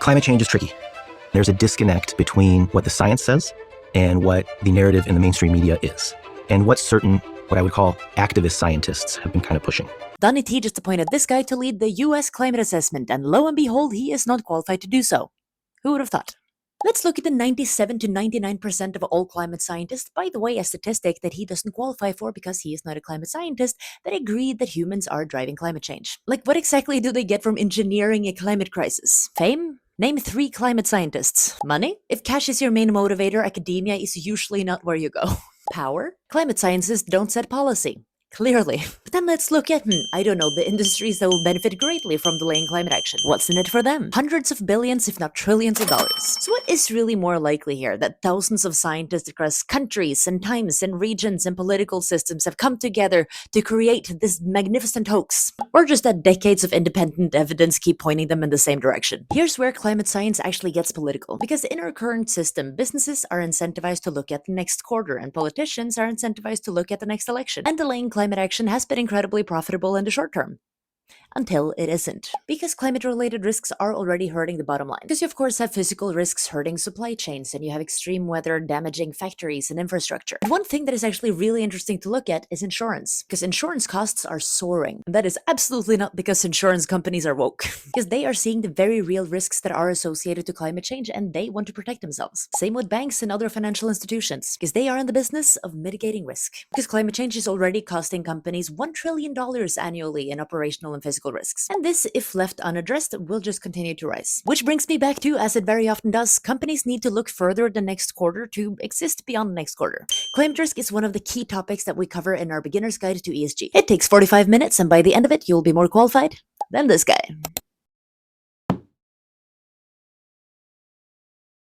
Climate change is tricky. There's a disconnect between what the science says and what the narrative in the mainstream media is, and what certain, what I would call activist scientists have been kind of pushing. Donity just appointed this guy to lead the US climate assessment, and lo and behold, he is not qualified to do so. Who would have thought? Let's look at the 97 to 99% of all climate scientists, by the way, a statistic that he doesn't qualify for because he is not a climate scientist, that agree that humans are driving climate change. Like, what exactly do they get from engineering a climate crisis? Fame? Name 3 climate scientists. Money? If cash is your main motivator, academia is usually not where you go. Power? Climate scientists don't set policy. Clearly. But then let's look at, I don't know, the industries that will benefit greatly from delaying climate action. What's in it for them? Hundreds of billions, if not trillions of dollars. So what is really more likely here? That thousands of scientists across countries and times and regions and political systems have come together to create this magnificent hoax? Or just that decades of independent evidence keep pointing them in the same direction? Here's where climate science actually gets political. Because in our current system, businesses are incentivized to look at the next quarter, and politicians are incentivized to look at the next election. And delaying climate action has been incredibly profitable in the short term. Until it isn't. Because climate-related risks are already hurting the bottom line. Because you of course have physical risks hurting supply chains, and you have extreme weather damaging factories and infrastructure. And one thing that is actually really interesting to look at is insurance. Because insurance costs are soaring. And that is absolutely not because insurance companies are woke. Because they are seeing the very real risks that are associated to climate change, and they want to protect themselves. Same with banks and other financial institutions. Because they are in the business of mitigating risk. Because climate change is already costing companies $1 trillion annually in operational and physical risks. And this, if left unaddressed, will just continue to rise. Which brings me back to, as it very often does, companies need to look further than next quarter to exist beyond next quarter. Climate risk is one of the key topics that we cover in our beginner's guide to ESG. It takes 45 minutes, and by the end of it, you'll be more qualified than this guy.